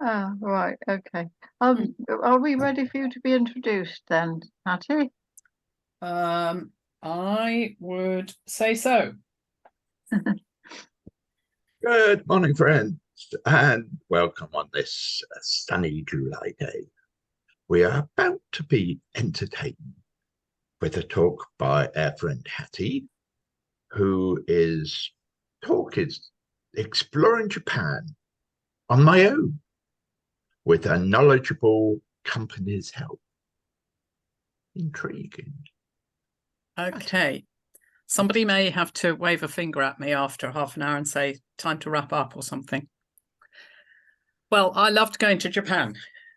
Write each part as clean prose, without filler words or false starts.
Ah, right, okay. Mm. Are we ready for you to be introduced then, Hattie? Um, I would say so. Good morning, friends, and welcome on this sunny July day. We are about to be entertained with a talk by our friend Hattie, who is exploring Japan on my own with a knowledgeable company's help. Intriguing. Okay. Somebody may have to wave a finger at me after half an hour and say, time to wrap up or something. Well, I loved going to Japan.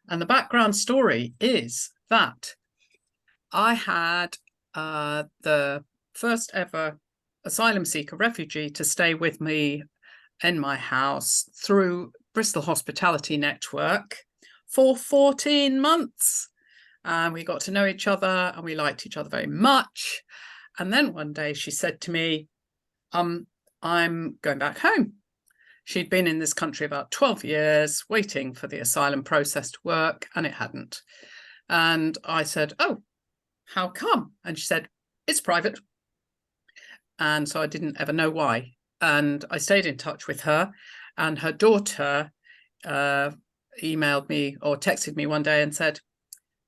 And the background story is that I had the first ever asylum seeker refugee to stay with me in my house through Bristol Hospitality Network for 14 months. And we got to know each other and we liked each other very much. And then one day she said to me, I'm going back home. She'd been in this country about 12 years, waiting for the asylum process to work, and it hadn't. And I said, oh, how come? And she said, it's private. And so I didn't ever know why. And I stayed in touch with her, and her daughter emailed me or texted me one day and said,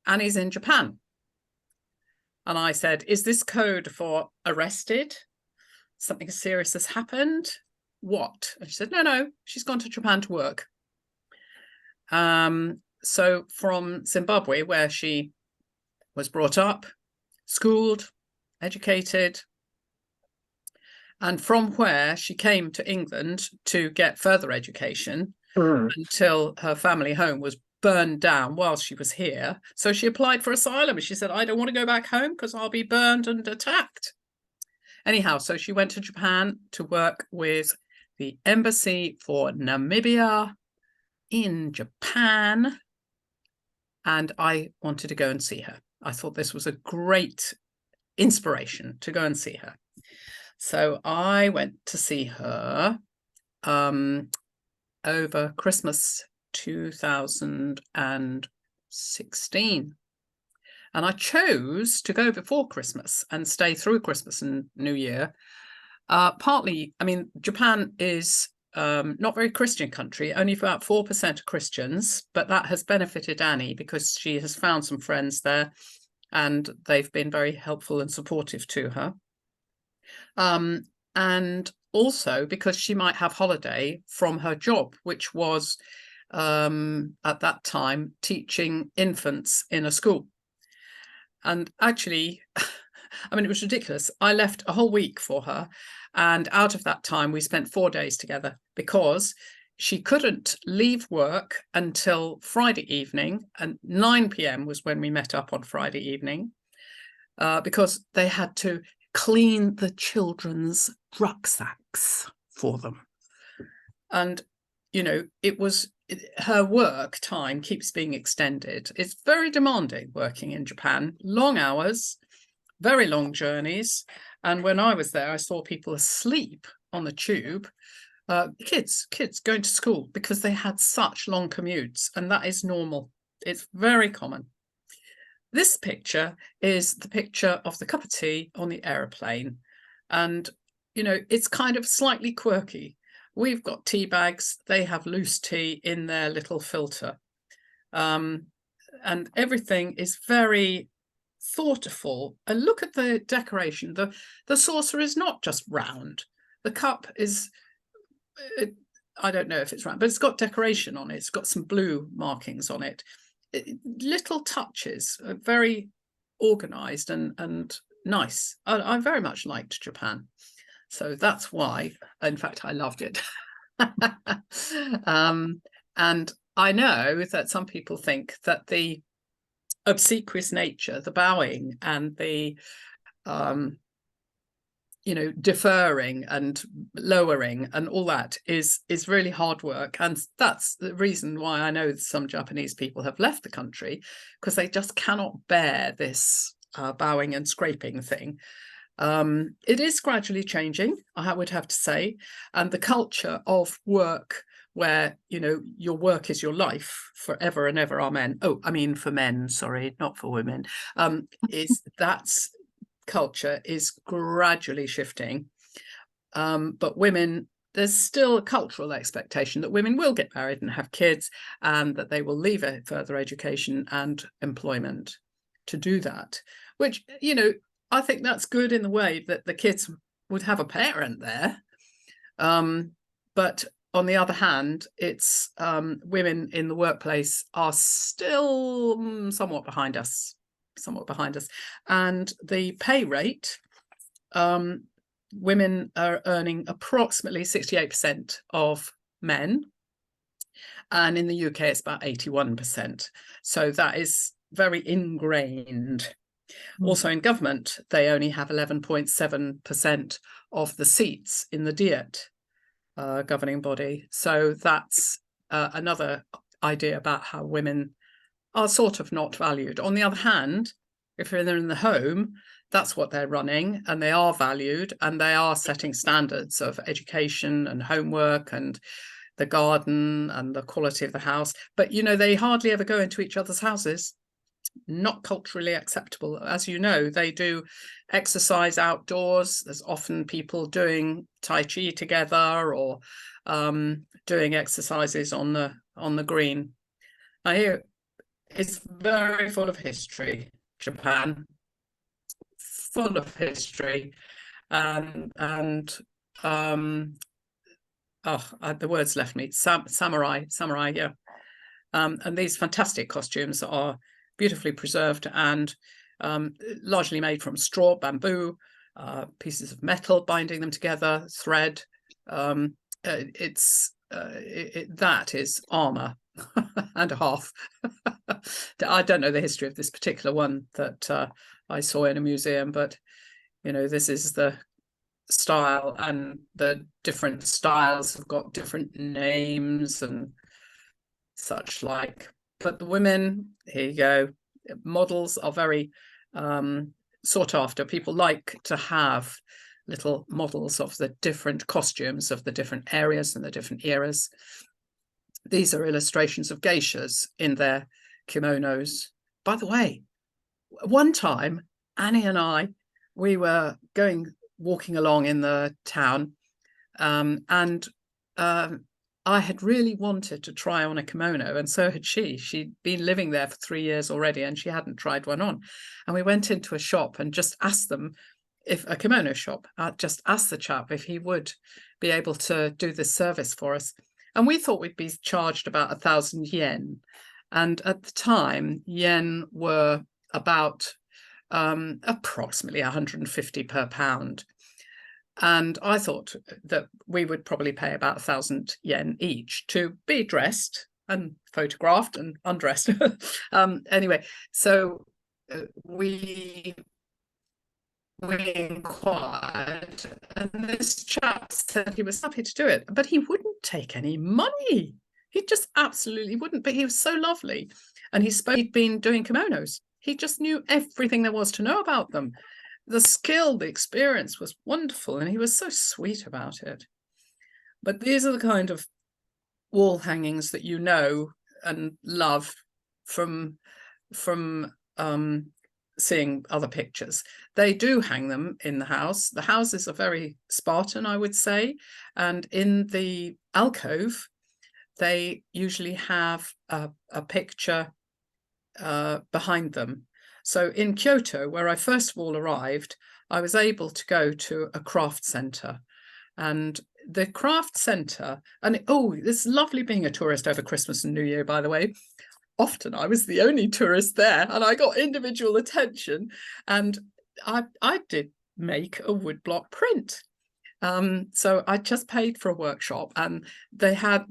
Annie's in Japan. And I said, is this code for arrested? Something serious has happened? What? And she said, no, she's gone to Japan to work. So from Zimbabwe, where she was brought up, schooled, educated, and from where she came to England to get further education until her family home was burned down while she was here. So she applied for asylum. She said, I don't want to go back home because I'll be burned and attacked. Anyhow, so she went to Japan to work with the embassy for Namibia in Japan. And I wanted to go and see her. I thought this was a great inspiration to go and see her. So I went to see her over Christmas 2016. And I chose to go before Christmas and stay through Christmas and New Year. Partly, I mean, Japan is not very Christian country, only about 4% are Christians, but that has benefited Annie because she has found some friends there and they've been very helpful and supportive to her. And also because she might have holiday from her job, which was at that time teaching infants in a school. And actually, I mean, it was ridiculous. I left a whole week for her. And out of that time, we spent 4 days together because she couldn't leave work until Friday evening. And 9 p.m. was when we met up on Friday evening because they had to clean the children's rucksacks for them. And, you know, her work time keeps being extended. It's very demanding working in Japan, long hours, very long journeys. And when I was there, I saw people asleep on the tube, kids going to school because they had such long commutes, and that is normal. It's very common. This picture is the picture of the cup of tea on the aeroplane. And, you know, it's kind of slightly quirky. We've got tea bags. They have loose tea in their little filter. And everything is very thoughtful. And look at the decoration. The saucer is not just round. The cup is, I don't know if it's round, but it's got decoration on it. It's got some blue markings on it. Little touches, very organized and nice. I very much liked Japan. So that's why, in fact, I loved it. And I know that some people think that the obsequious nature, the bowing and the, you know, deferring and lowering and all that is really hard work. And that's the reason why I know some Japanese people have left the country, because they just cannot bear this bowing and scraping thing. It is gradually changing, I would have to say, and the culture of work where, you know, your work is your life forever and ever, amen. Oh, I mean for men, sorry, not for women. Is that's culture is gradually shifting. But women, there's still a cultural expectation that women will get married and have kids, and that they will leave further education and employment to do that, which, you know, I think that's good in the way that the kids would have a parent there. But on the other hand, it's women in the workplace are still somewhat behind us. And the pay rate, women are earning approximately 68% of men. And in the UK, it's about 81%. So that is very ingrained. Also in government, they only have 11.7% of the seats in the Diet governing body. So that's another idea about how women are sort of not valued. On the other hand, if they're in the home, that's what they're running, and they are valued, and they are setting standards of education and homework and the garden and the quality of the house. But, you know, they hardly ever go into each other's houses. Not culturally acceptable. As you know, they do exercise outdoors. There's often people doing Tai Chi together, or doing exercises on the green. I hear it's very full of history, Japan, full of history, and the words left me. Samurai, yeah. And these fantastic costumes are beautifully preserved and largely made from straw, bamboo, pieces of metal binding them together, thread. That is armor and a half. I don't know the history of this particular one that I saw in a museum, but, you know, this is the style, and the different styles have got different names and such like. But the women, here you go, models are very sought after. People like to have little models of the different costumes of the different areas and the different eras. These are illustrations of geishas in their kimonos. By the way, one time, Annie and I, we were walking along in the town, and I had really wanted to try on a kimono, and so had she. She'd been living there for 3 years already, and she hadn't tried one on. And we went into a shop and just asked them if a kimono shop, just asked the chap if he would be able to do this service for us. And we thought we'd be charged about 1,000 yen. And at the time, yen were about approximately 150 per pound. And I thought that we would probably pay about 1,000 yen each to be dressed and photographed and undressed. Anyway, so we inquired, and this chap said he was happy to do it, but he wouldn't take any money. He just absolutely wouldn't, but he was so lovely. And he'd been doing kimonos. He just knew everything there was to know about them. The skill, the experience was wonderful, and he was so sweet about it. But these are the kind of wall hangings that you know and love from seeing other pictures. They do hang them in the house. The houses are very Spartan, I would say, and in the alcove, they usually have a picture behind them. So in Kyoto, where I first of all arrived, I was able to go to a craft centre. And the craft centre, and it's lovely being a tourist over Christmas and New Year, by the way. Often I was the only tourist there, and I got individual attention. And I did make a woodblock print. So I just paid for a workshop, and they had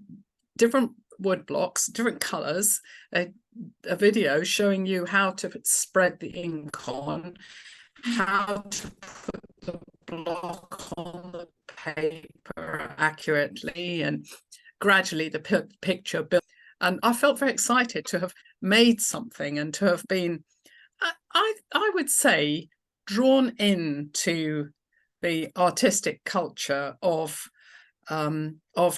different wood blocks, different colours, a video showing you how to spread the ink on, how to put the block on the paper accurately, and gradually the picture built. And I felt very excited to have made something and to have been, I would say, drawn into the artistic culture of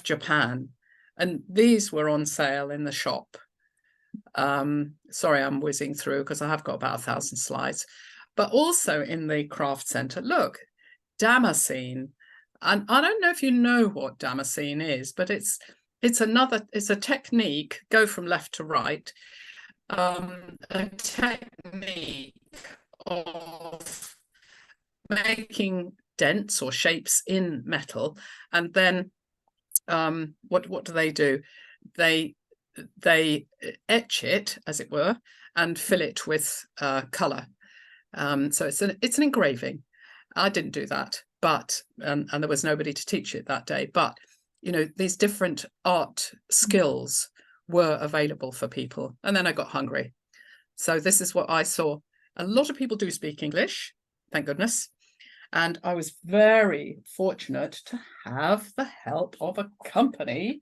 Japan. And these were on sale in the shop. Sorry, I'm whizzing through because I have got about 1,000 slides. But also in the craft centre, look, Damascene. And I don't know if you know what Damascene is, but it's a technique, go from left to right, a technique of making dents or shapes in metal, and then what do they do? They etch it, as it were, and fill it with colour. So it's an engraving. I didn't do that, but and there was nobody to teach it that day. But you know, these different art skills were available for people. And then I got hungry. So this is what I saw. A lot of people do speak English, thank goodness. And I was very fortunate to have the help of a company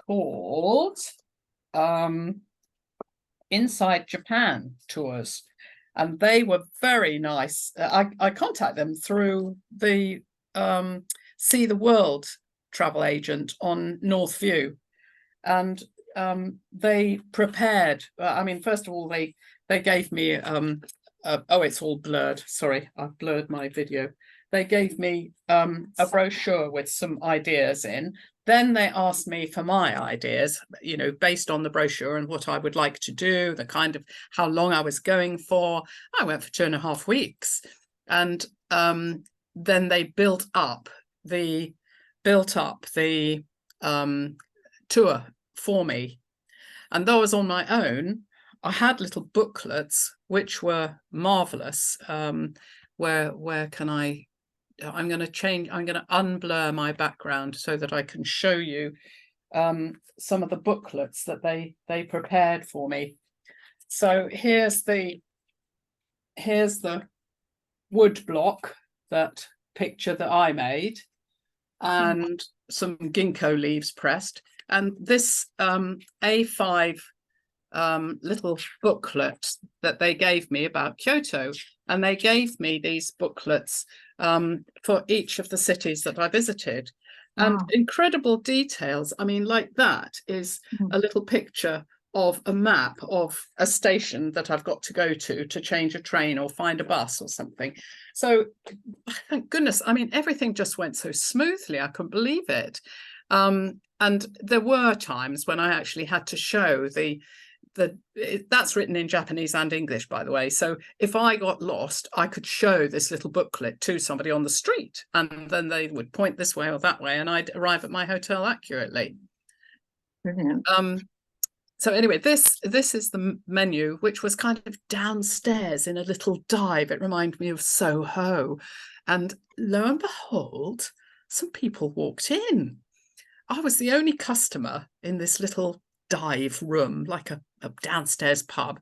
called Inside Japan Tours. And they were very nice. I contacted them through the See the World travel agent on North View. And they prepared, I mean, first of all, they gave me, oh, it's all blurred. Sorry, I've blurred my video. They gave me a brochure with some ideas in. Then they asked me for my ideas, you know, based on the brochure and what I would like to do, the kind of how long I was going for. I went for 2.5 weeks. And then they built up the tour for me. And though I was on my own, I had little booklets which were marvelous. Where can I'm going to unblur my background so that I can show you some of the booklets that they prepared for me. So here's the wood block, that picture that I made, and some ginkgo leaves pressed, and this A5 little booklet that they gave me about Kyoto. And they gave me these booklets for each of the cities that I visited. And incredible details. I mean, like that is a little picture of a map of a station that I've got to go to change a train or find a bus or something. So thank goodness. I mean, everything just went so smoothly. I couldn't believe it. And there were times when I actually had to show that's written in Japanese and English, by the way. So if I got lost, I could show this little booklet to somebody on the street, and then they would point this way or that way, and I'd arrive at my hotel accurately. Brilliant. So anyway, this is the menu, which was kind of downstairs in a little dive. It reminded me of Soho. And lo and behold, some people walked in. I was the only customer in this little dive room, like a downstairs pub.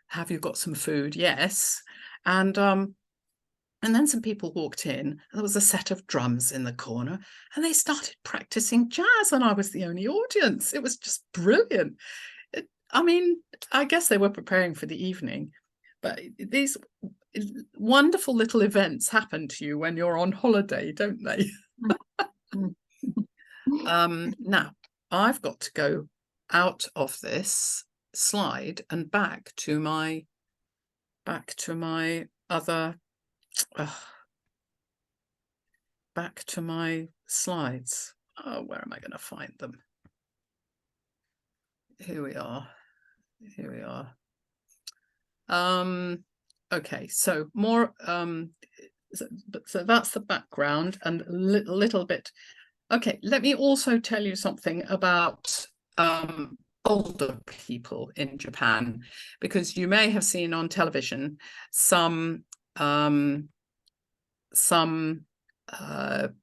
Have you got some food? Yes. And then some people walked in. There was a set of drums in the corner, and they started practicing jazz, and I was the only audience. It was just brilliant. I mean, I guess they were preparing for the evening, but these wonderful little events happen to you when you're on holiday, don't they? Now, I've got to go out of this slide and back to my other back to my slides. Oh, where am I going to find them? Here we are. Okay, so more so that's the background and a little bit. Okay, let me also tell you something about older people in Japan, because you may have seen on television some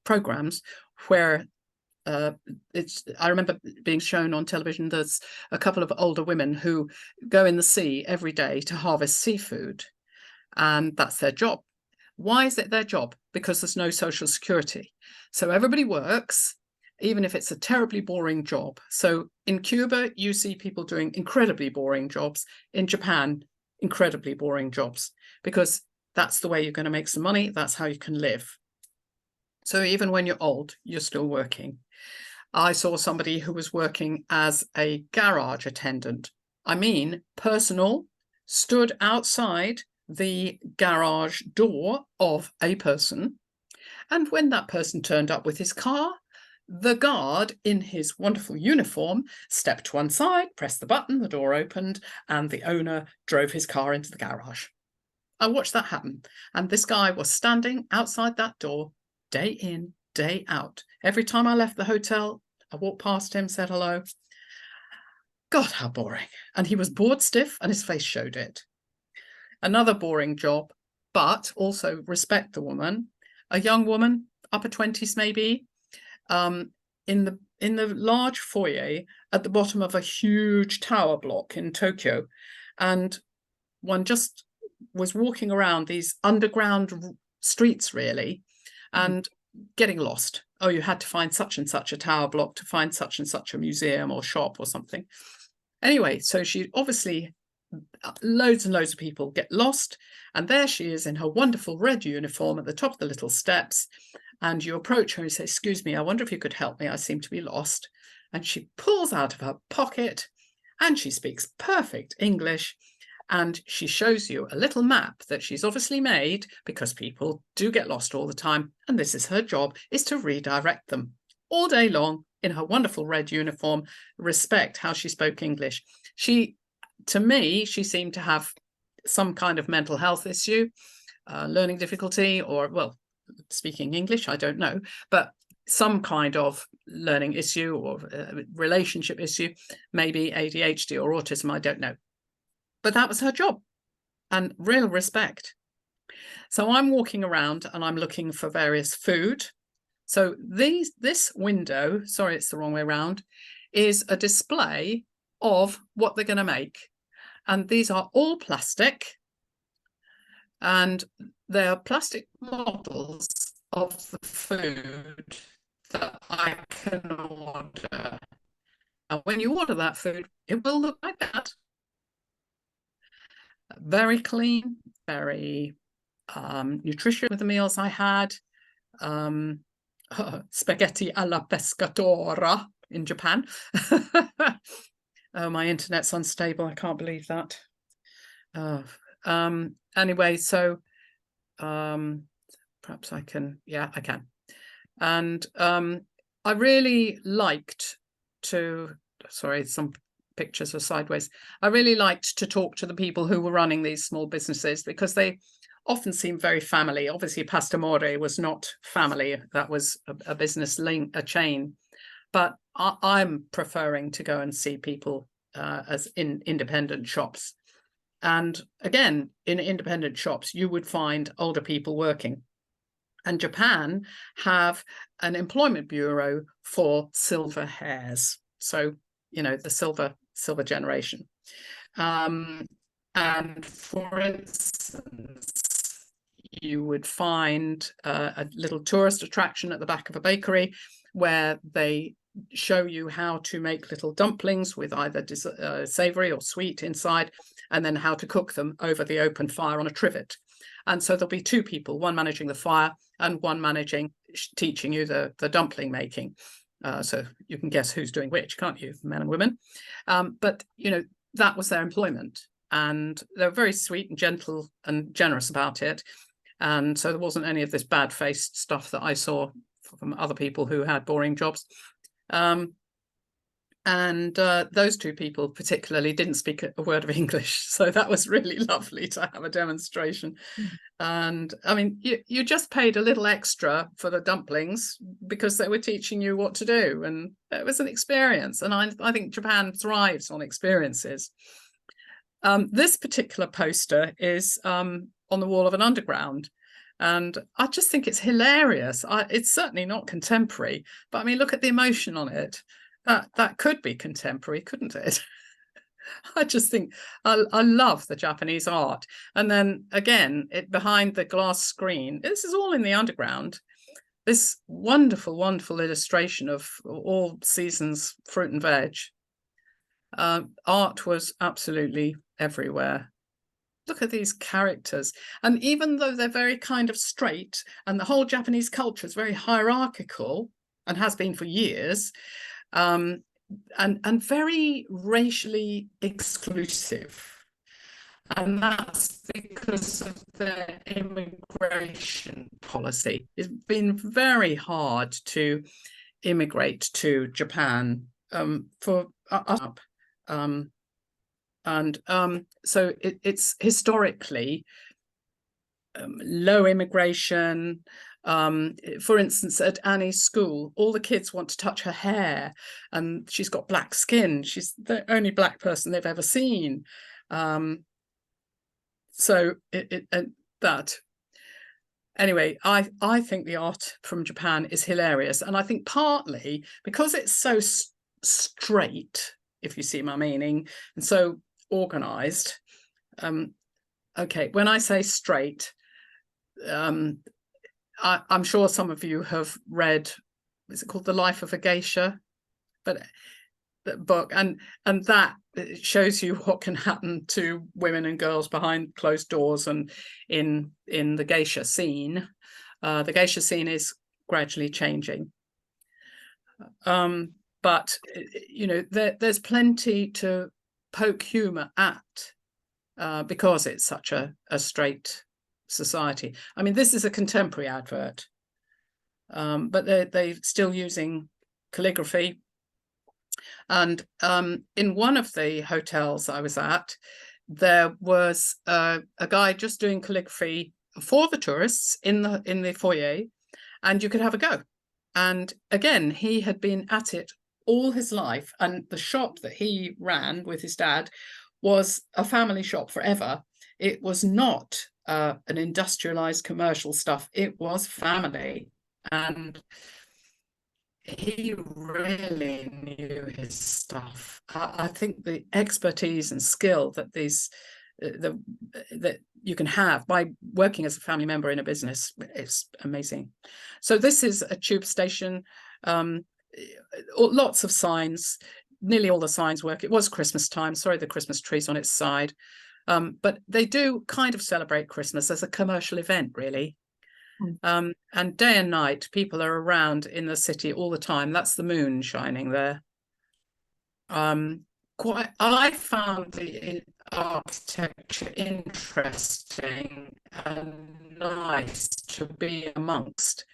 programs where I remember being shown on television. There's a couple of older women who go in the sea every day to harvest seafood, and that's their job. Why is it their job? Because there's no social security. So everybody works, even if it's a terribly boring job. So in Cuba, you see people doing incredibly boring jobs. In Japan, incredibly boring jobs, because that's the way you're going to make some money. That's how you can live. So even when you're old, you're still working. I saw somebody who was working as a garage attendant. I mean, personal, stood outside the garage door of a person. And when that person turned up with his car, the guard in his wonderful uniform stepped to one side, pressed the button, the door opened, and the owner drove his car into the garage. I watched that happen. And this guy was standing outside that door day in, day out. Every time I left the hotel, I walked past him, said hello. God, how boring. And he was bored stiff and his face showed it. Another boring job, but also respect the woman. A young woman, upper 20s maybe, in the large foyer at the bottom of a huge tower block in Tokyo. And one just was walking around these underground streets, really, and getting lost. Oh, you had to find such and such a tower block to find such and such a museum or shop or something. Anyway, so she obviously, loads and loads of people get lost. And there she is in her wonderful red uniform at the top of the little steps. And you approach her and say, excuse me, I wonder if you could help me. I seem to be lost. And she pulls out of her pocket and she speaks perfect English. And she shows you a little map that she's obviously made because people do get lost all the time. And this is her job, is to redirect them all day long in her wonderful red uniform. Respect how she spoke English. To me, she seemed to have some kind of mental health issue, learning difficulty, or, well, speaking English, I don't know, but some kind of learning issue or relationship issue, maybe ADHD or autism, I don't know. But that was her job, and real respect. So I'm walking around and I'm looking for various food. So this window, sorry, it's the wrong way around, is a display of what they're going to make. And these are all plastic. And they are plastic models of the food that I can order. And when you order that food, it will look like that. Very clean, very nutritious with the meals I had. Spaghetti alla pescatora in Japan. Oh, my internet's unstable. I can't believe that. Anyway, so perhaps I can, yeah, I can. And I really liked to, sorry, some pictures are sideways. I really liked to talk to the people who were running these small businesses because they often seem very family. Obviously, Pasta More was not family. That was a business link, a chain. But I'm preferring to go and see people as in independent shops. And again, in independent shops, you would find older people working. And Japan have an employment bureau for silver hairs. So, you know, the silver generation. And for instance, you would find a little tourist attraction at the back of a bakery where they show you how to make little dumplings with either savory or sweet inside, and then how to cook them over the open fire on a trivet. And so there'll be two people, one managing the fire and one teaching you the dumpling making. So you can guess who's doing which, can't you, men and women? But, you know, that was their employment. And they were very sweet and gentle and generous about it. And so there wasn't any of this bad-faced stuff that I saw from other people who had boring jobs. Those two people particularly didn't speak a word of English. So that was really lovely to have a demonstration. And I mean, you just paid a little extra for the dumplings because they were teaching you what to do. And it was an experience. And I think Japan thrives on experiences. This particular poster is on the wall of an underground. And I just think it's hilarious. It's certainly not contemporary, but I mean, look at the emotion on it. That could be contemporary, couldn't it? I just think I love the Japanese art. And then again, behind the glass screen, this is all in the underground. This wonderful, wonderful illustration of all seasons fruit and veg. Art was absolutely everywhere. Look at these characters. And even though they're very kind of straight and the whole Japanese culture is very hierarchical, and has been for years, and very racially exclusive. And that's because of their immigration policy. It's been very hard to immigrate to Japan for us. So it's historically low immigration. For instance, at Annie's school, all the kids want to touch her hair, and she's got black skin. She's the only black person they've ever seen. So that anyway, I think the art from Japan is hilarious, and I think partly because it's so straight, if you see my meaning, and so organized. Okay, when I say straight, I'm sure some of you have read, is it called The Life of a Geisha? But that book, and that shows you what can happen to women and girls behind closed doors and in the geisha scene. The geisha scene is gradually changing, but you know, there's plenty to poke humor at because it's such a straight society. I mean, this is a contemporary advert, but they're still using calligraphy. And in one of the hotels I was at, there was a guy just doing calligraphy for the tourists in the foyer, and you could have a go. And again, he had been at it all his life, and the shop that he ran with his dad was a family shop forever. It was not an industrialized commercial stuff. It was family, and he really knew his stuff. I think the expertise and skill that that you can have by working as a family member in a business is amazing. So this is a tube station, lots of signs, nearly all the signs work. It was Christmas time, sorry, the Christmas tree's on its side, but they do kind of celebrate Christmas as a commercial event, really. And day and night, people are around in the city all the time. That's the moon shining there. I found the architecture interesting and nice to be amongst.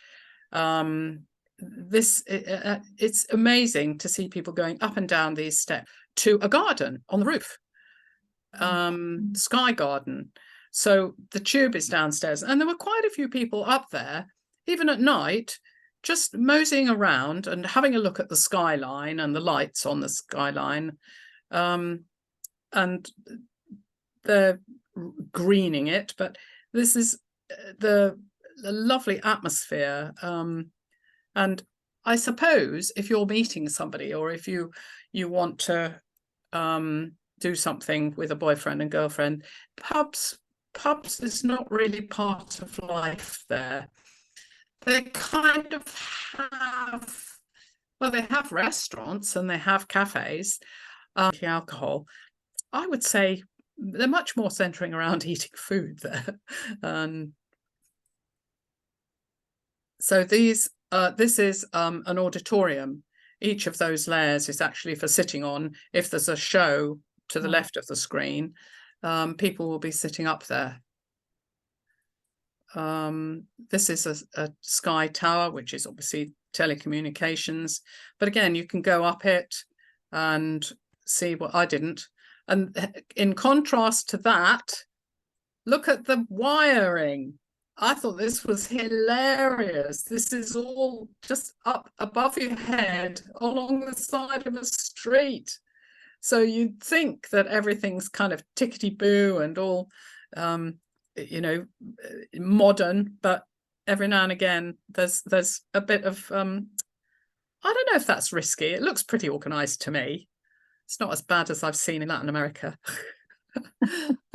It's amazing to see people going up and down these steps to a garden on the roof, sky garden. So the tube is downstairs, and there were quite a few people up there, even at night, just moseying around and having a look at the skyline and the lights on the skyline. And they're greening it, but this is the lovely atmosphere. And I suppose if you're meeting somebody, or if you want to do something with a boyfriend and girlfriend, pubs is not really part of life there. They kind of have, well, they have restaurants and they have cafes, alcohol. I would say they're much more centering around eating food there. So this is an auditorium. Each of those layers is actually for sitting on. If there's a show to the left of the screen, people will be sitting up there. This is a sky tower, which is obviously telecommunications. But again, you can go up it and see what I didn't. And in contrast to that, look at the wiring. I thought this was hilarious. This is all just up above your head along the side of a street. So you'd think that everything's kind of tickety-boo and all, you know, modern, but every now and again there's a bit of, I don't know if that's risky. It looks pretty organized to me. It's not as bad as I've seen in Latin America.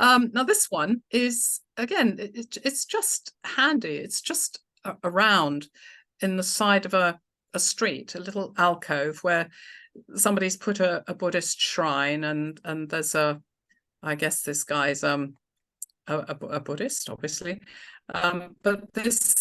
Now this one is, again, it's just handy. It's just around in the side of a street, a little alcove where somebody's put a Buddhist shrine, and there's I guess this guy's a Buddhist, obviously, but this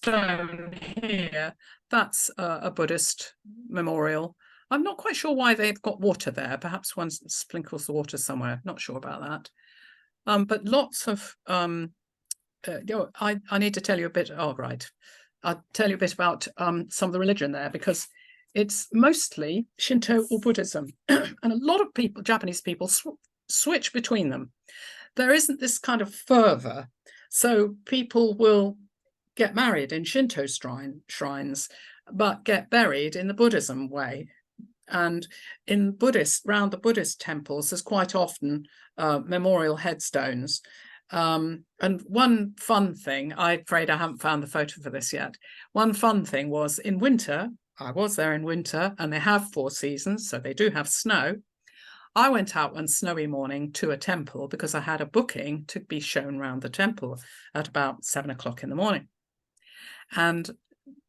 stone here, that's a Buddhist memorial. I'm not quite sure why they've got water there. Perhaps one sprinkles the water somewhere. Not sure about that. But lots of I need to tell you a bit. Oh, right. I'll tell you a bit about some of the religion there, because it's mostly Shinto or Buddhism. And a lot of people, Japanese people, switch between them. There isn't this kind of fervor. So people will get married in Shinto shrines, but get buried in the Buddhism way. And in round the Buddhist temples, there's quite often memorial headstones. And one fun thing, I'm afraid I haven't found the photo for this yet. One fun thing was in winter, I was there in winter, and they have 4 seasons, so they do have snow. I went out one snowy morning to a temple because I had a booking to be shown around the temple at about 7 o'clock in the morning. And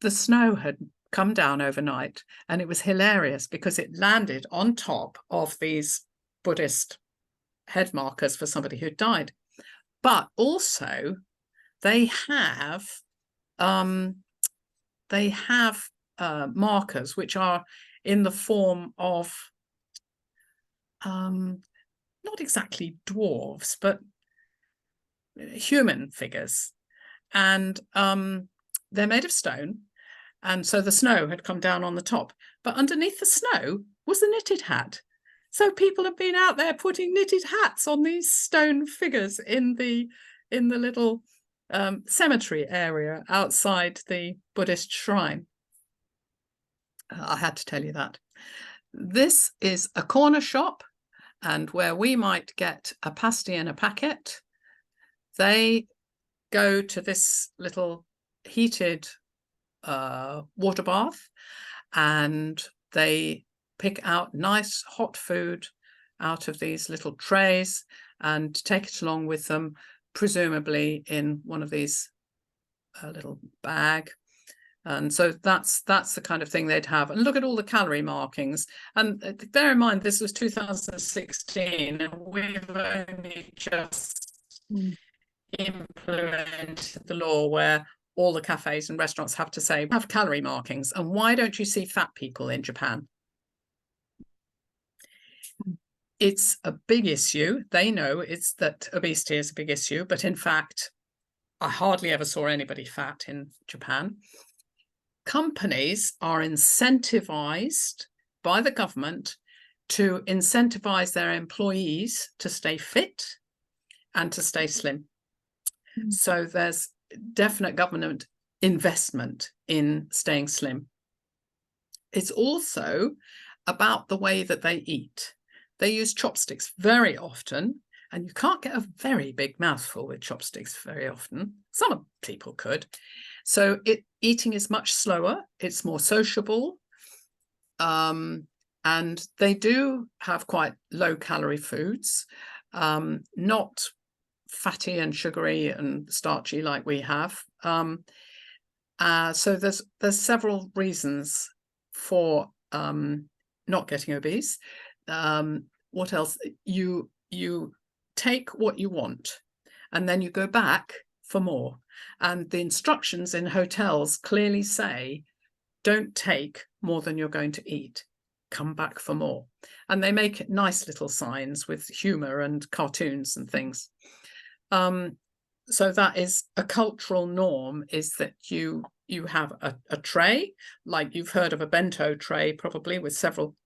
the snow had come down overnight, and it was hilarious because it landed on top of these Buddhist head markers for somebody who died. But also they have markers which are in the form of not exactly dwarves, but human figures, and they're made of stone. And so the snow had come down on the top, but underneath the snow was the knitted hat. So people have been out there putting knitted hats on these stone figures in the little cemetery area outside the Buddhist shrine. I had to tell you that. This is a corner shop, and where we might get a pasty in a packet, they go to this little heated water bath, and they pick out nice hot food out of these little trays and take it along with them, presumably in one of these little bag. And so that's the kind of thing they'd have. And look at all the calorie markings. And bear in mind, this was 2016, and we've only just implemented the law where all the cafes and restaurants have to say, have calorie markings. And why don't you see fat people in Japan? It's a big issue. They know it's that obesity is a big issue, but in fact, I hardly ever saw anybody fat in Japan. Companies are incentivized by the government to incentivize their employees to stay fit and to stay slim. So there's definite government investment in staying slim. It's also about the way that they eat. They use chopsticks very often, and you can't get a very big mouthful with chopsticks very often. Some people could. So eating is much slower, it's more sociable, and they do have quite low-calorie foods, not fatty and sugary and starchy like we have. So there's several reasons for not getting obese. What else? You take what you want, and then you go back for more. And the instructions in hotels clearly say, don't take more than you're going to eat. Come back for more. And they make nice little signs with humor and cartoons and things. So that is a cultural norm, is that you have a tray, like you've heard of a bento tray, probably with several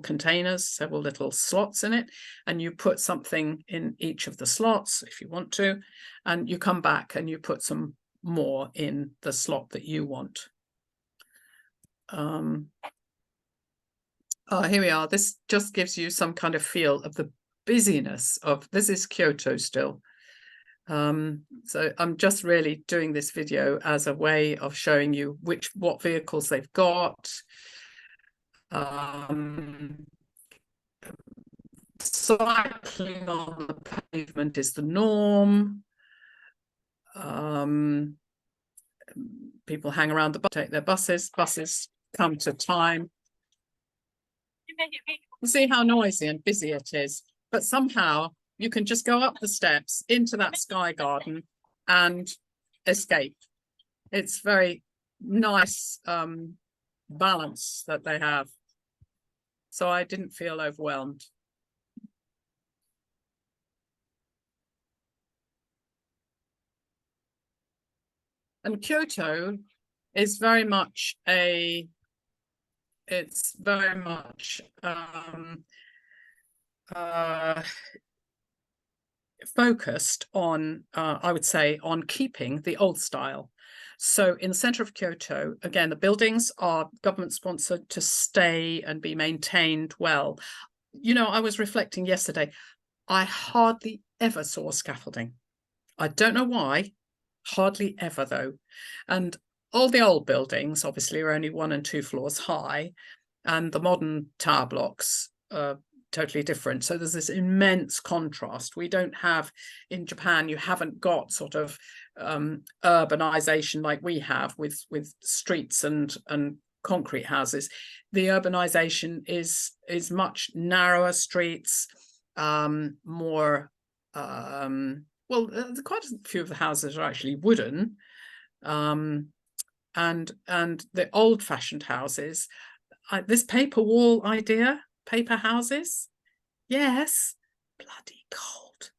containers, several little slots in it, and you put something in each of the slots if you want to, and you come back and you put some more in the slot that you want. Oh, here we are. This just gives you some kind of feel of the busyness of, this is Kyoto still. So I'm just really doing this video as a way of showing you what vehicles they've got. Cycling on the pavement is the norm. People hang around take their buses. Buses come to time. You see how noisy and busy it is, but somehow you can just go up the steps into that sky garden and escape. it's very nice balance that they have. So I didn't feel overwhelmed. And Kyoto is very much it's very much focused on, I would say, on keeping the old style. So in the center of Kyoto, again, the buildings are government sponsored to stay and be maintained well. You know, I was reflecting yesterday, I hardly ever saw scaffolding. I don't know why, hardly ever though. And all the old buildings obviously are only 1 and 2 floors high, and the modern tower blocks are totally different. So there's this immense contrast. We don't have, in Japan, you haven't got sort of urbanization like we have with streets and concrete houses. The urbanization is much narrower streets, more well, quite a few of the houses are actually wooden, and the old-fashioned houses, this paper wall idea, paper houses, yes, bloody cold,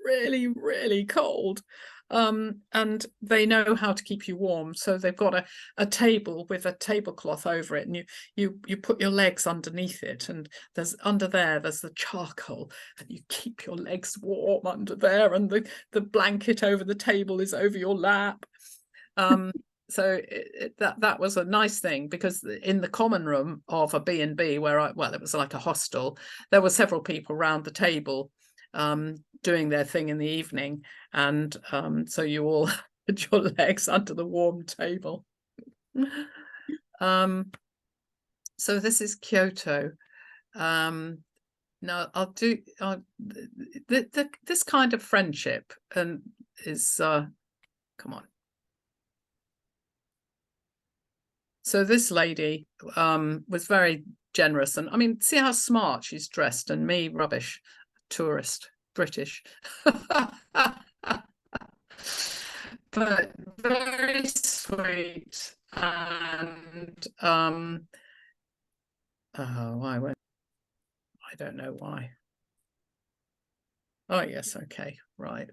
really, really cold. And they know how to keep you warm. So they've got a table with a tablecloth over it, and you put your legs underneath it, and there's the charcoal, and you keep your legs warm under there, and the blanket over the table is over your lap. So that was a nice thing, because in the common room of a B&B where it was like a hostel, there were several people around the table doing their thing in the evening, and so you all had your legs under the warm table. So this is Kyoto. Now I'll do this kind of friendship, and is come on. So this lady was very generous, and I mean, see how smart she's dressed, and me, rubbish, tourist, British. But very sweet, and oh, I don't know why. Oh yes, okay, right.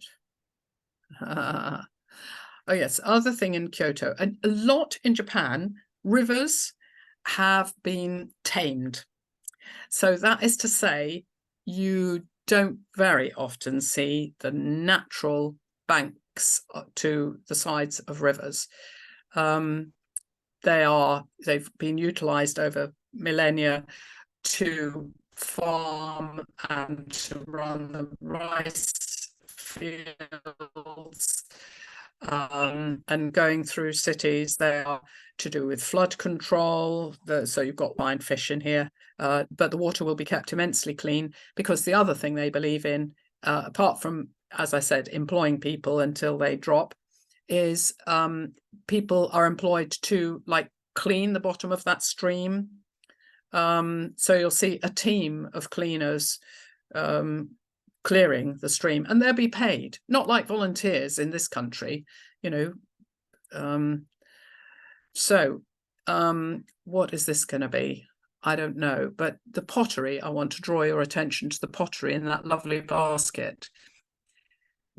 Oh yes, other thing in Kyoto, and a lot in Japan, rivers have been tamed. So that is to say, you don't very often see the natural banks to the sides of rivers. They've been utilized over millennia to farm and to run the rice fields, and going through cities. They are to do with flood control. So you've got fine fish in here, but the water will be kept immensely clean, because the other thing they believe in, apart from, as I said, employing people until they drop, is people are employed to clean the bottom of that stream. So you'll see a team of cleaners clearing the stream, and they'll be paid, not like volunteers in this country, you know. So what is this going to be? I don't know, but the pottery, I want to draw your attention to the pottery in that lovely basket.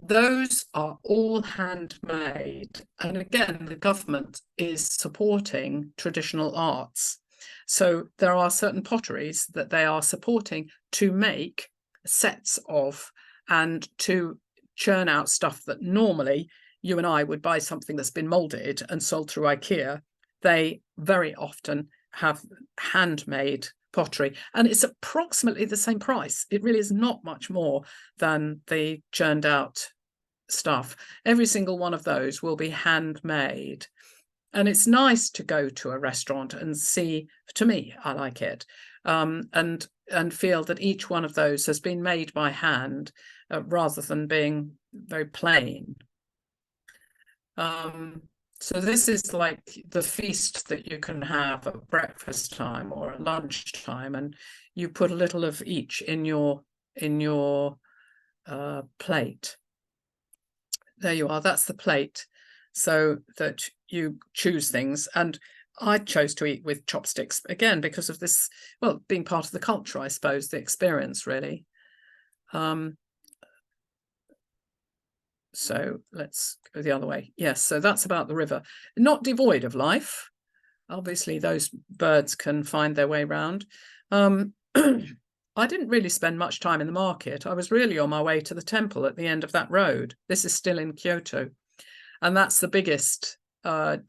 Those are all handmade, and again, the government is supporting traditional arts. So there are certain potteries that they are supporting to make sets of, and to churn out stuff that normally you and I would buy something that's been molded and sold through IKEA. They very often have handmade pottery, and it's approximately the same price. It really is not much more than the churned out stuff. Every single one of those will be handmade. And it's nice to go to a restaurant and see, to me, I like it, and feel that each one of those has been made by hand, rather than being very plain. So this is like the feast that you can have at breakfast time or at lunch time, and you put a little of each in your plate. There you are, that's the plate. so that you choose things. And I chose to eat with chopsticks again because of this, well, being part of the culture, I suppose, the experience really. So let's go the other way. Yes, so that's about the river. Not devoid of life. Obviously, those birds can find their way round. I didn't really spend much time in the market. I was really on my way to the temple at the end of that road. This is still in Kyoto. And that's the biggest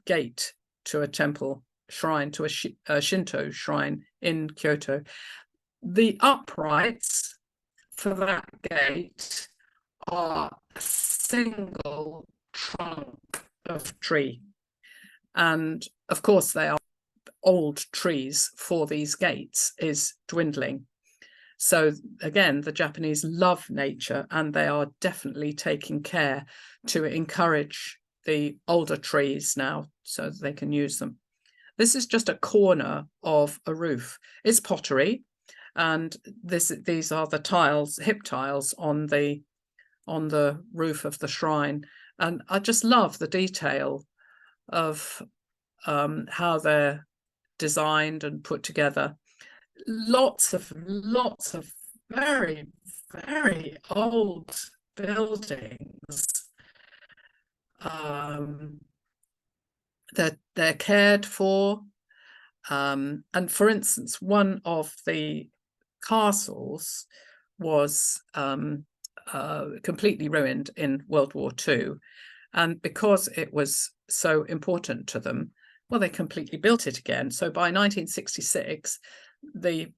gate to a temple shrine, to a Shinto shrine in Kyoto. The uprights for that gate are a single trunk of tree. And of course, they are old trees for these gates is dwindling. So again, the Japanese love nature, and they are definitely taking care to encourage the older trees now so that they can use them. This is just a corner of a roof. It's pottery, and these are the tiles, hip tiles on the roof of the shrine. And I just love the detail of how they're designed and put together. Lots of very, very old buildings. They're cared for. And for instance, one of the castles was completely ruined in World War II. And because it was so important to them, well, they completely built it again. So by 1966, the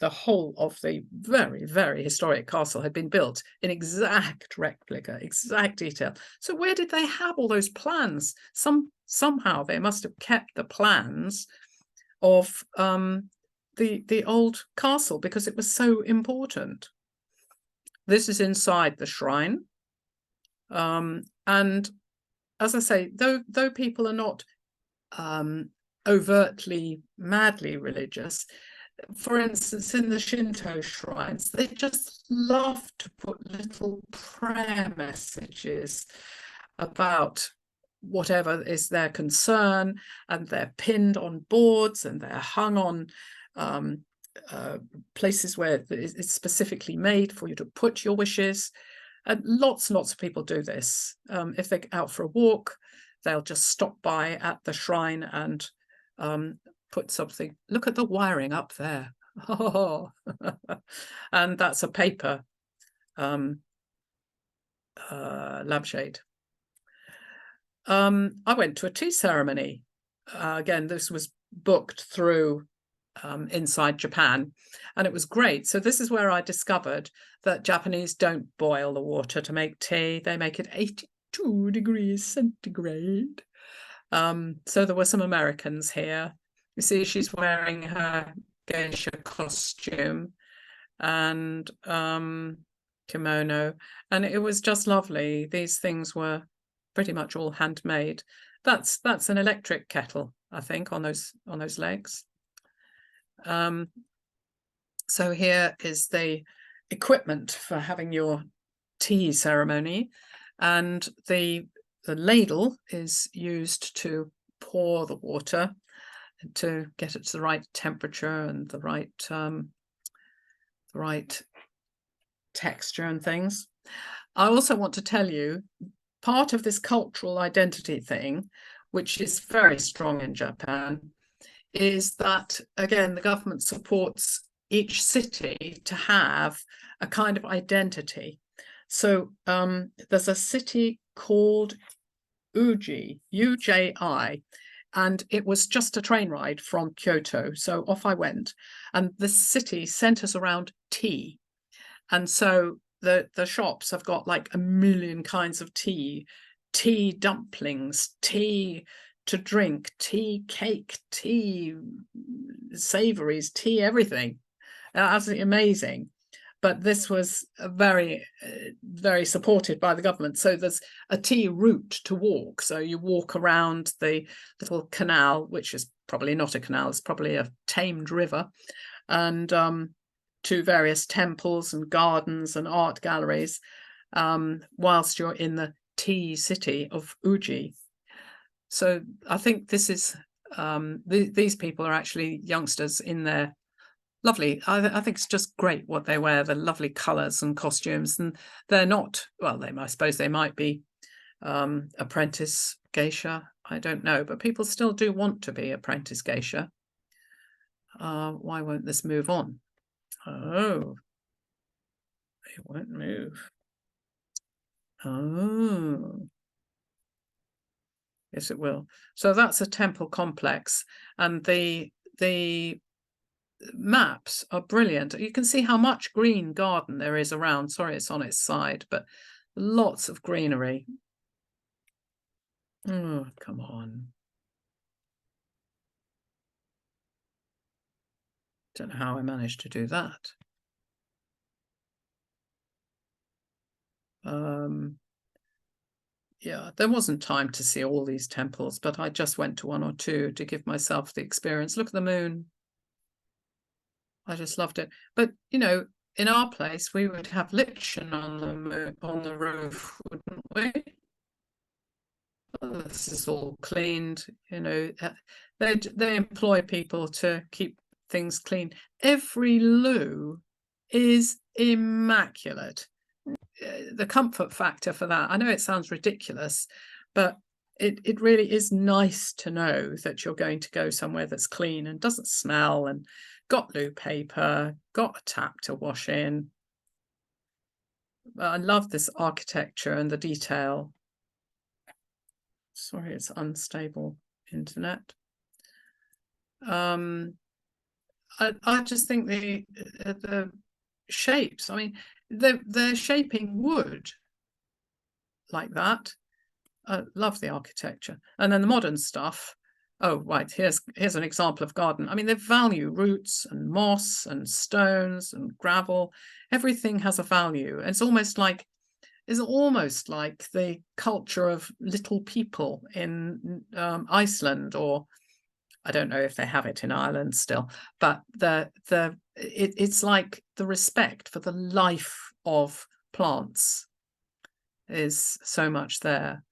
whole of the very, very historic castle had been built in exact replica, exact detail. So where did they have all those plans? Somehow they must have kept the plans of the old castle because it was so important. This is inside the shrine. And as I say, though people are not overtly, madly religious, for instance, in the Shinto shrines, they just love to put little prayer messages about whatever is their concern, and they're pinned on boards and they're hung on places where it's specifically made for you to put your wishes. And lots of people do this. If they're out for a walk, they'll just stop by at the shrine and put something. Look at the wiring up there. Oh, and that's a paper lampshade. I went to a tea ceremony. Again, this was booked through Inside Japan, and it was great. So this is where I discovered that Japanese don't boil the water to make tea. They make it 82 degrees centigrade. So there were some Americans here. You see, she's wearing her geisha costume and kimono, and it was just lovely. These things were pretty much all handmade. That's an electric kettle, I think, on those legs. So here is the equipment for having your tea ceremony, and the ladle is used to pour the water to get it to the right temperature and the right texture and things. I also want to tell you, part of this cultural identity thing, which is very strong in Japan, is that, again, the government supports each city to have a kind of identity. So there's a city called Uji, UJI, and it was just a train ride from Kyoto. So off I went, and the city centers around tea. And so the shops have got like a million kinds of tea dumplings, tea to drink, tea cake, tea savories, tea everything. Absolutely amazing. But this was very, very supported by the government. So there's a tea route to walk. So you walk around the little canal, which is probably not a canal, it's probably a tamed river, and to various temples and gardens and art galleries, whilst you're in the tea city of Uji. So I think this is these people are actually youngsters in their lovely. I think it's just great what they wear, the lovely colours and costumes, and they're not, well, I suppose they might be apprentice geisha, I don't know, but people still do want to be apprentice geisha. Why won't this move on? Oh, it won't move. Oh, yes, it will. So that's a temple complex, and the maps are brilliant. You can see how much green garden there is around. Sorry, it's on its side, but lots of greenery. Oh, come on. Don't know how I managed to do that. Yeah, there wasn't time to see all these temples, but I just went to one or two to give myself the experience. Look at the moon. I just loved it. But, you know, in our place, we would have lichen on the moon, on the roof, wouldn't we? Well, this is all cleaned, you know. They employ people to keep things clean. Every loo is immaculate. The comfort factor for that, I know it sounds ridiculous, but it really is nice to know that you're going to go somewhere that's clean and doesn't smell and got loo paper, got a tap to wash in. I love this architecture and the detail. Sorry, it's unstable internet. I just think the shapes, I mean, they're shaping wood like that. I love the architecture. And then the modern stuff. Oh, right, here's an example of garden. I mean, they value roots and moss and stones and gravel. Everything has a value. It's almost like the culture of little people in Iceland, or I don't know if they have it in Ireland still, but it's like the respect for the life of plants is so much there.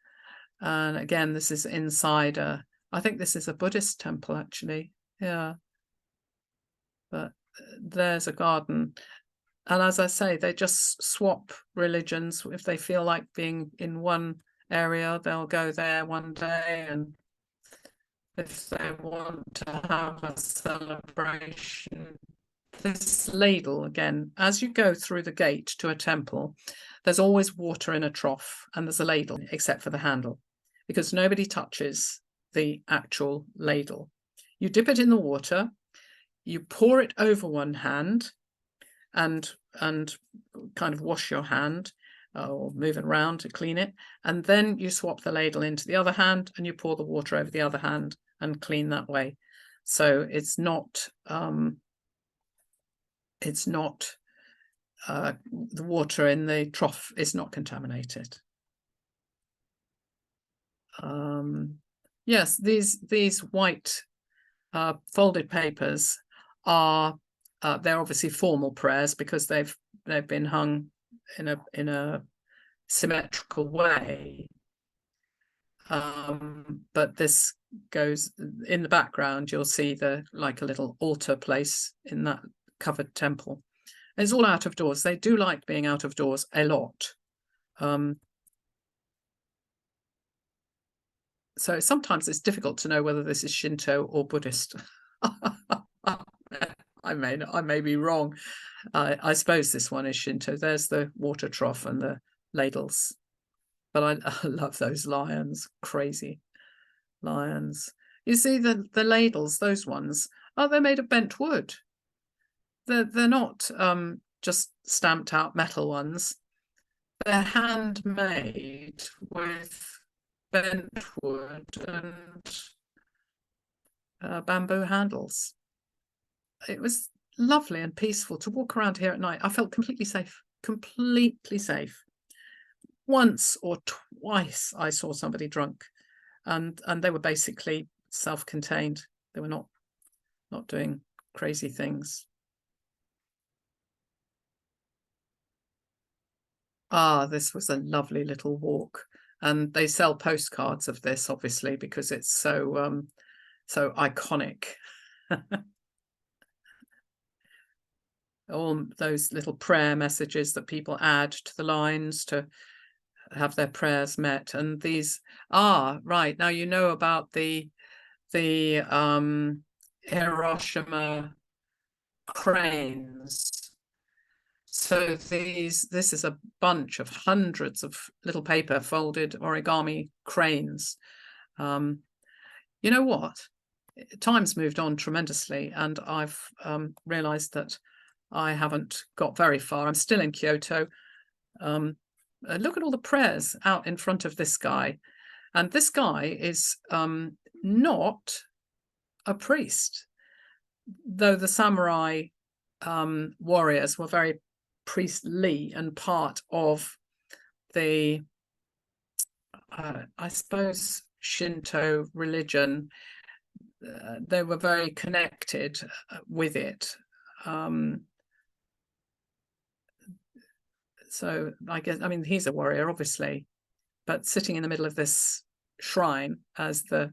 And again, this is inside I think this is a Buddhist temple, actually. Yeah. But there's a garden. And as I say, they just swap religions. If they feel like being in one area, they'll go there one day. And if they want to have a celebration, this ladle, again, as you go through the gate to a temple, there's always water in a trough and there's a ladle, except for the handle, because nobody touches the actual ladle. You dip it in the water, you pour it over one hand and kind of wash your hand or move it around to clean it, and then you swap the ladle into the other hand and you pour the water over the other hand and clean that way. So it's not the water in the trough is not contaminated. Yes, these white folded papers are they're obviously formal prayers because they've been hung in a symmetrical way. But this goes in the background. You'll see like a little altar place in that covered temple. It's all out of doors. They do like being out of doors a lot. So sometimes it's difficult to know whether this is Shinto or Buddhist. I may be wrong. I suppose this one is Shinto. There's the water trough and the ladles. But I love those lions, crazy lions. You see the ladles, those ones, they're made of bent wood. They're not just stamped out metal ones. They're handmade with bent wood and bamboo handles. It was lovely and peaceful to walk around here at night. I felt completely safe, completely safe. Once or twice I saw somebody drunk, and they were basically self-contained. They were not doing crazy things. This was a lovely little walk. and they sell postcards of this, obviously, because it's so so iconic. All those little prayer messages that people add to the lines to have their prayers met. And these right now, you know about the Hiroshima cranes. So this is a bunch of hundreds of little paper folded origami cranes. You know what? Time's moved on tremendously, and I've realized that I haven't got very far. I'm still in Kyoto. Look at all the prayers out in front of this guy. And this guy is not a priest, though the samurai warriors were very priestly and part of the, I suppose, Shinto religion. They were very connected with it. So I guess, I mean, he's a warrior, obviously, but sitting in the middle of this shrine as the,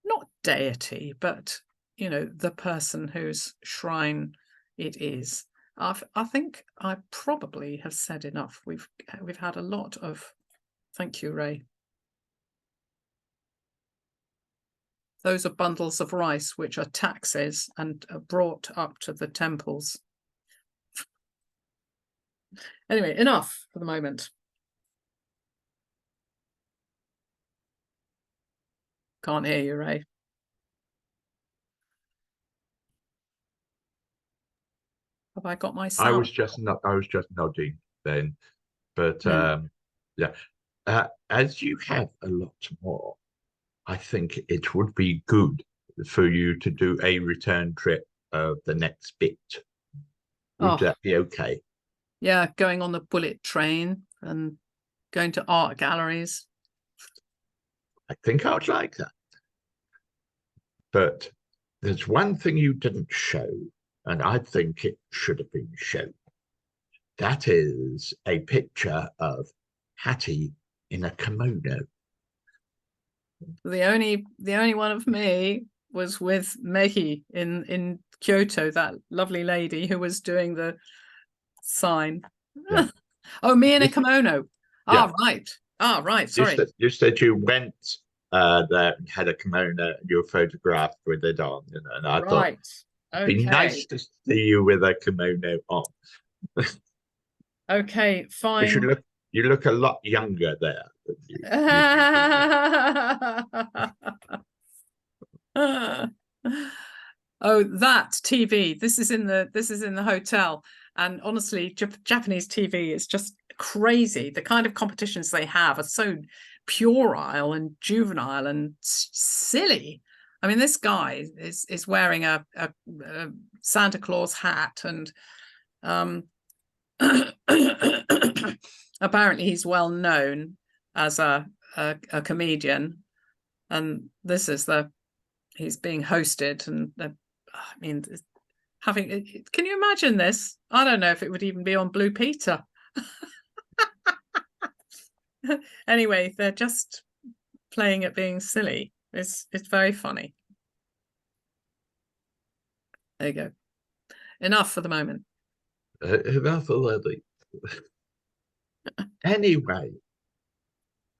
not deity, but, you know, the person whose shrine it is. I think I probably have said enough. We've had a lot of, thank you, Ray. Those are bundles of rice, which are taxes and are brought up to the temples. Anyway, enough for the moment. Can't hear you, Ray. Have I got my sound? I was just nodding then, but yeah. As you have a lot more, I think it would be good for you to do a return trip of the next bit. Would that be okay? Yeah, going on the bullet train and going to art galleries. I think I'd like that. But there's one thing you didn't show, and I think it should have been shown. That is a picture of Hattie in a kimono. The only one of me was with Mehi in Kyoto, that lovely lady who was doing the sign. Yeah. Oh, me in a kimono. Yeah. Right. Sorry. You said you went there and had a kimono and you were photographed with it on, you know, and I thought it'd be nice to see you with a kimono on. Okay, fine. You look a lot younger there. Oh, that TV. This is in the hotel, and honestly, Japanese TV is just crazy. The kind of competitions they have are so puerile and juvenile and silly. I mean, this guy is wearing a Santa Claus hat, and apparently he's well known as a comedian, and this is he's being hosted, and I mean, can you imagine this? I don't know if it would even be on Blue Peter. Anyway, they're just playing at being silly. It's very funny. There you go. Enough for the moment. Enough already. Anyway,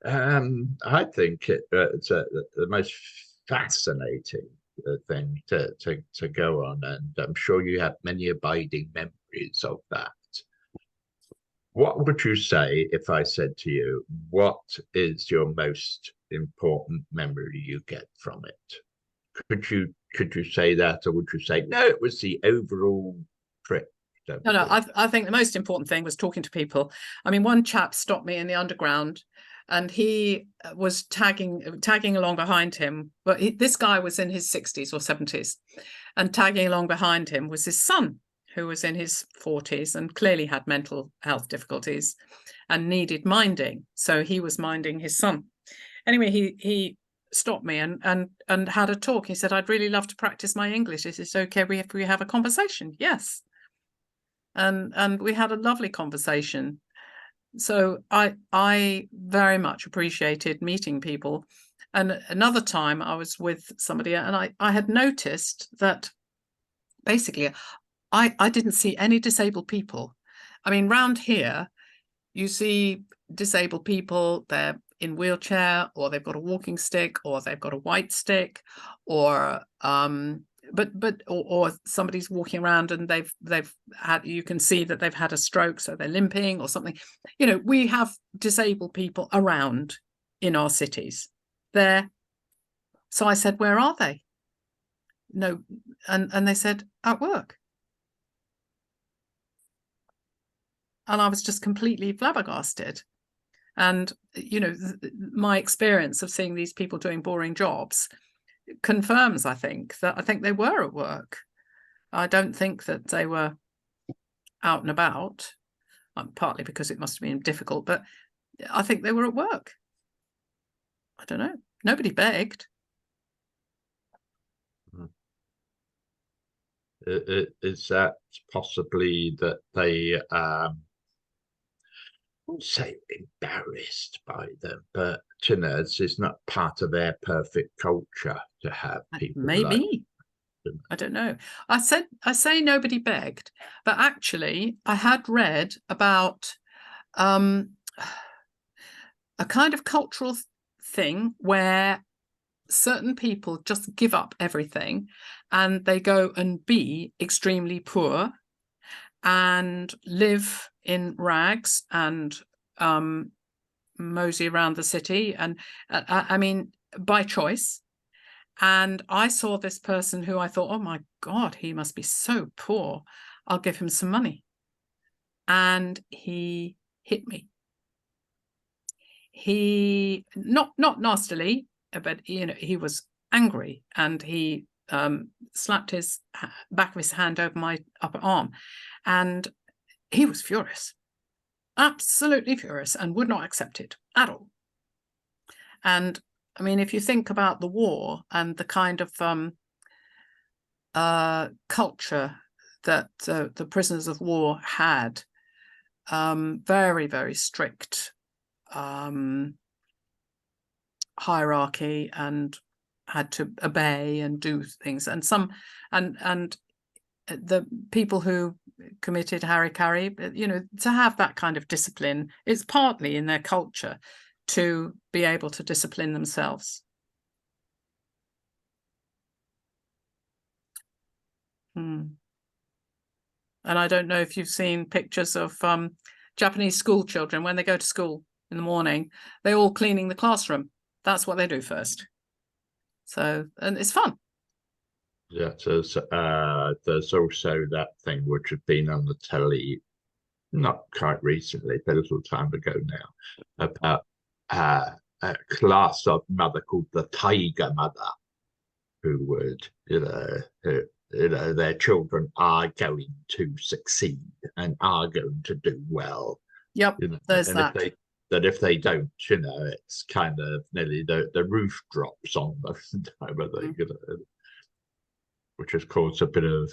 I think it's the most fascinating thing to go on, and I'm sure you have many abiding memories of that. What would you say if I said to you, what is your most important memory you get from it? Could you say that, or would you say no, it was the overall trip? No, I think the most important thing was talking to people. I mean, one chap stopped me in the underground, and he was tagging along behind him. But this guy was in his 60s or 70s, and tagging along behind him was his son, who was in his 40s and clearly had mental health difficulties and needed minding. So he was minding his son. Anyway, he stopped me and had a talk. He said, "I'd really love to practice my English. Is it okay if we have a conversation?" Yes. And we had a lovely conversation. So I very much appreciated meeting people. And another time I was with somebody, and I had noticed that basically I didn't see any disabled people. I mean, round here, you see disabled people, they're in wheelchair, or they've got a walking stick, or they've got a white stick, or or somebody's walking around and they've had, you can see that they've had a stroke, so they're limping or something. You know, we have disabled people around in our cities there. So I said, where are they? No, and they said, at work. And I was just completely flabbergasted. And, you know, my experience of seeing these people doing boring jobs confirms, I think they were at work. I don't think that they were out and about, partly because it must have been difficult, but I think they were at work. I don't know. Nobody begged. Is that possibly that they I won't say embarrassed by them, but you know, it's not part of their perfect culture to have people Maybe. like, I don't know. I say nobody begged, but actually I had read about a kind of cultural thing where certain people just give up everything and they go and be extremely poor and live in rags and mosey around the city, and I mean, by choice. And I saw this person who I thought, oh my God, he must be so poor. I'll give him some money. And he hit me. He not nastily, but you know, he was angry, and he slapped his back of his hand over my upper arm, and he was furious, absolutely furious, and would not accept it at all. And I mean, if you think about the war and the kind of culture that the prisoners of war had, very, very strict hierarchy, and had to obey and do things. And the people who committed hara-kiri, you know, to have that kind of discipline, it's partly in their culture to be able to discipline themselves. And I don't know if you've seen pictures of Japanese school children when they go to school in the morning, they're all cleaning the classroom. That's what they do first. So, and it's fun. Yeah, so there's also that thing which had been on the telly not quite recently, but a little time ago now, about a class of mother called the Tiger Mother, who would, their children are going to succeed and are going to do well. Yep, there's and that. If they don't, you know, it's kind of nearly the roof drops on them, which has caused a bit of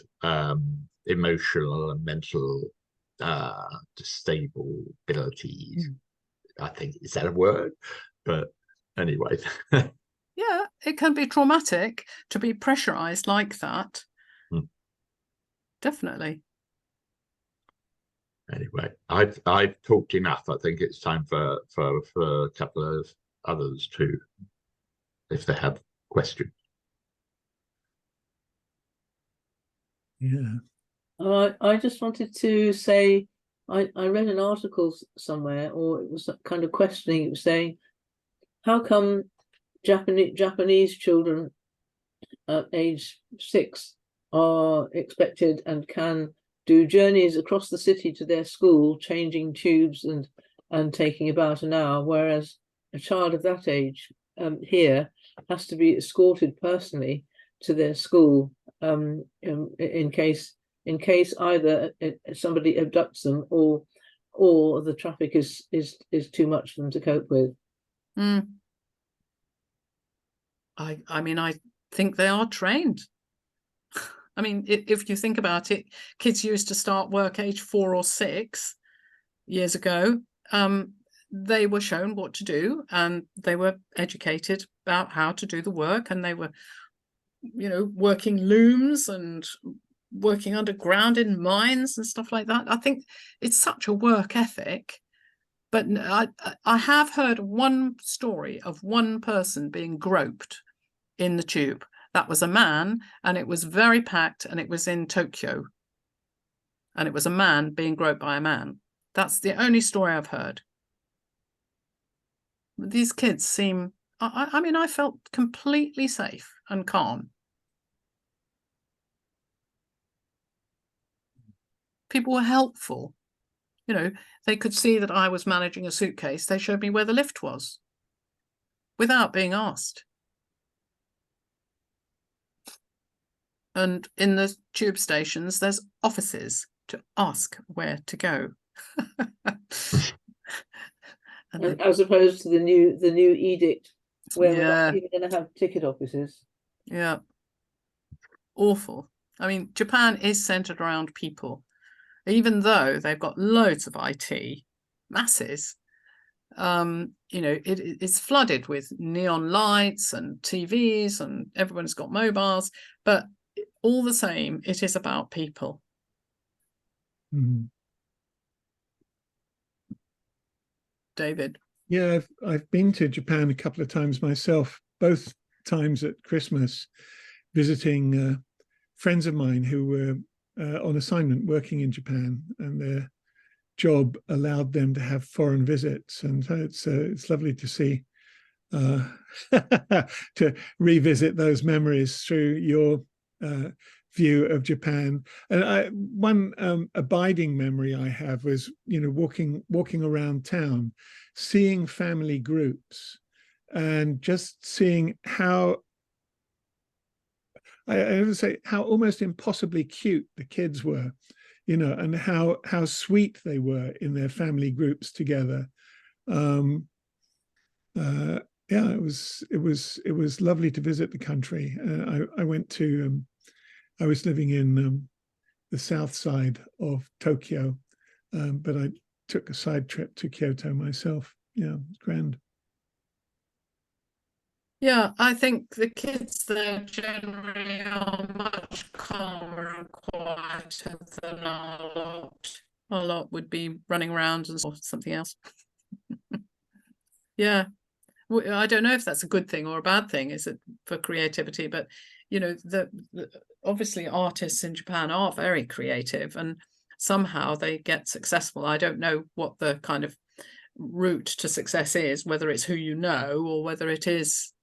emotional and mental destabilities. I think, is that a word? But anyway. Yeah, it can be traumatic to be pressurized like that. Definitely. Anyway, I've talked enough. I think it's time for a couple of others to, if they have questions. Yeah. I just wanted to say, I read an article somewhere, or it was kind of questioning. It was saying, how come Japanese children at age 6 are expected and can do journeys across the city to their school, changing tubes and taking about an hour, whereas a child of that age here has to be escorted personally to their school in case either somebody abducts them or the traffic is too much for them to cope with. I mean, I think they are trained. I mean, if you think about it, kids used to start work age 4 or 6 years ago, they were shown what to do, and they were educated about how to do the work, and they were, you know, working looms and working underground in mines and stuff like that. I think it's such a work ethic. But I have heard one story of one person being groped in the tube. That was a man, and it was very packed, and it was in Tokyo. And it was a man being groped by a man. That's the only story I've heard. These kids seem, I mean, I felt completely safe and calm. People were helpful. You know, they could see that I was managing a suitcase. They showed me where the lift was without being asked. And in the tube stations, there's offices to ask where to go. And as opposed to the new edict where we're Yeah. not even going to have ticket offices. Yeah. Awful. I mean, Japan is centered around people. Even though they've got loads of IT, masses, you know, it's flooded with neon lights and TVs, and everyone's got mobiles, but all the same, it is about people. Mm. David? Yeah, I've been to Japan a couple of times myself, both times at Christmas, visiting friends of mine who were on assignment working in Japan, and their job allowed them to have foreign visits, and it's lovely to see, to revisit those memories through your view of Japan. And one abiding memory I have was, you know, walking around town, seeing family groups, and just seeing how, I would say, how almost impossibly cute the kids were, you know, and how sweet they were in their family groups together. Yeah, it was lovely to visit the country. I went to, I was living in the south side of Tokyo, but I took a side trip to Kyoto myself. Yeah, it was grand. Yeah, I think the kids there generally are much calmer and quieter than a lot. A lot would be running around or something else. Yeah, I don't know if that's a good thing or a bad thing, is it, for creativity? But you know, obviously artists in Japan are very creative, and somehow they get successful. I don't know what the kind of route to success is, whether it's who you know or whether it is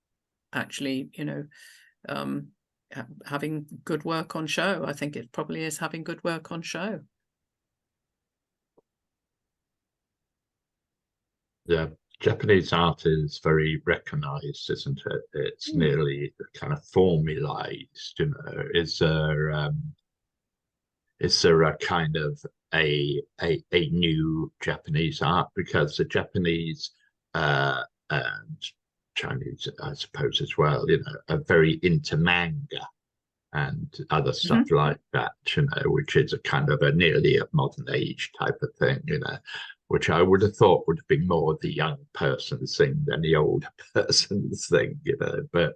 actually, you know, having good work on show. I think it probably is having good work on show. Yeah, Japanese art is very recognized, isn't it? It's nearly kind of formalized, you know. Is there a kind of a new Japanese art? Because the Japanese and Chinese, I suppose, as well, you know, are very into manga and other stuff like that, you know, which is a kind of a nearly a modern age type of thing, you know, which I would have thought would have been more the young person's thing than the older person's thing, you know. But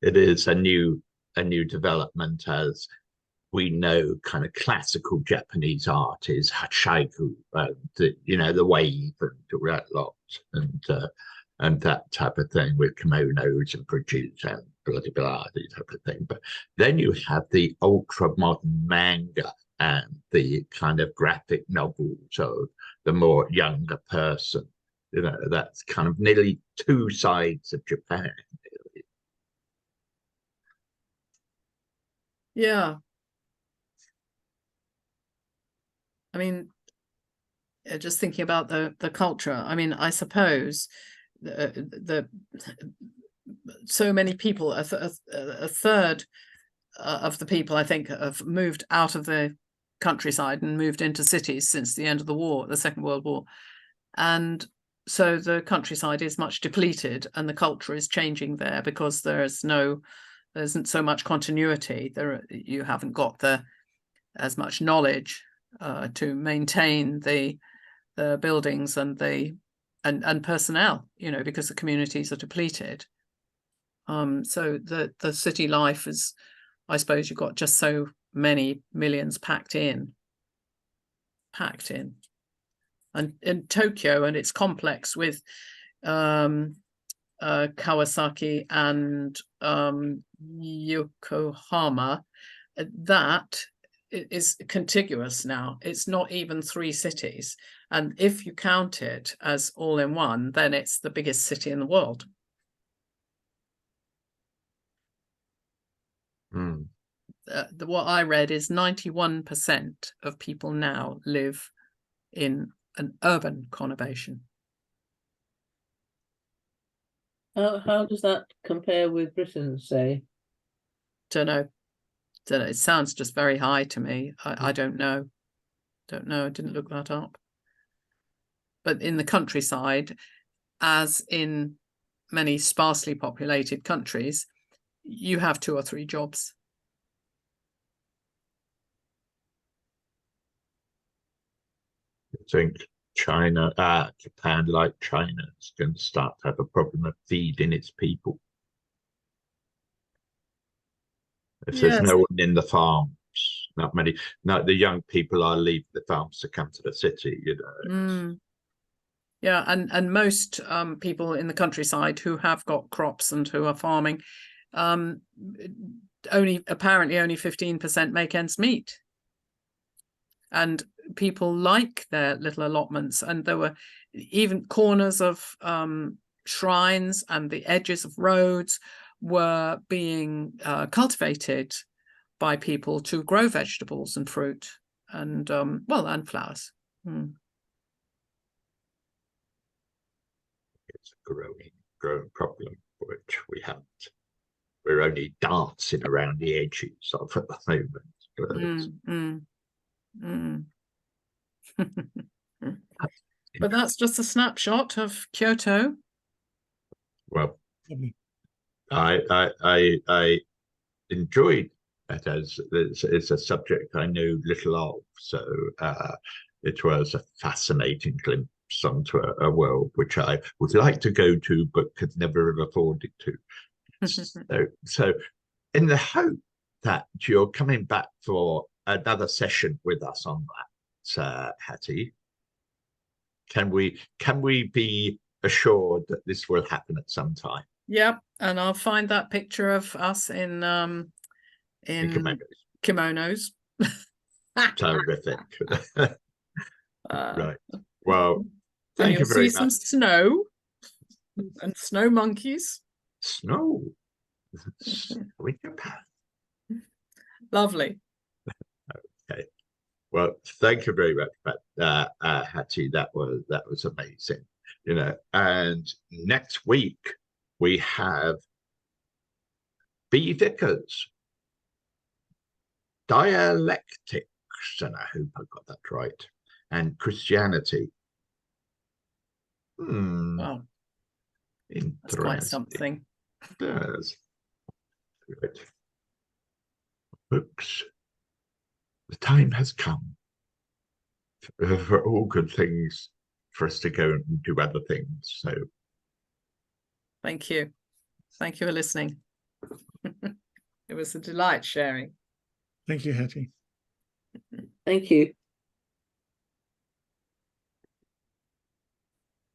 it is a new development, as we know. Kind of classical Japanese art is hachaiku, you know, the wave and that lot, and that type of thing with kimonos and bridges and bloody blah, type of thing. But then you have the ultra modern manga and the kind of graphic novels of the more younger person. You know, that's kind of nearly two sides of Japan. Really. Yeah. I mean, just thinking about the culture, I mean, I suppose the so many people, a third of the people, I think, have moved out of the countryside and moved into cities since the end of the war, the Second World War. And so the countryside is much depleted, and the culture is changing there because there isn't so much continuity. You haven't got as much knowledge to maintain the the buildings and and personnel, you know, because the communities are depleted. So the city life is, I suppose, you've got just so many millions packed in. And in Tokyo and its complex with Kawasaki and Yokohama, that is contiguous now. It's not even 3 cities, and if you count it as all in one, then it's the biggest city in the world. What I read is 91% of people now live in an urban conurbation. How does that compare with Britain, say? Don't know. It sounds just very high to me. I don't know. I didn't look that up. But in the countryside, as in many sparsely populated countries, you have 2 or 3 jobs. I think Japan, like China, is going to start to have a problem of feeding its people. If there's no one in the farms, not many. No, the young people are leaving the farms to come to the city, you know. Yeah, and most people in the countryside who have got crops and who are farming, only 15% make ends meet. And people like their little allotments, and there were even corners of shrines and the edges of roads were being cultivated by people to grow vegetables and fruit and and flowers. It's a growing problem, which we haven't. We're only dancing around the edges of at the moment. But that's just a snapshot of Kyoto. Well, I enjoyed it as it's a subject I knew little of, so it was a fascinating glimpse onto a world which I would like to go to but could never have afforded to. So in the hope that you're coming back for another session with us on that, Hattie, can we be assured that this will happen at some time? Yep, and I'll find that picture of us in kimonos. Terrific. Right. Well, and thank you you'll very see much. some snow and snow monkeys. Snow. Snow in Japan. Lovely. Okay. Well, thank you very much, Hattie. That was amazing. You know, and next week we have B. Vickers, dialectics, and I hope I got that right, and Christianity. Wow, that's quite something. Yes. Good. Folks, the time has come for all good things for us to go and do other things. So thank you for listening. It was a delight sharing. Thank you, Hattie. Thank you.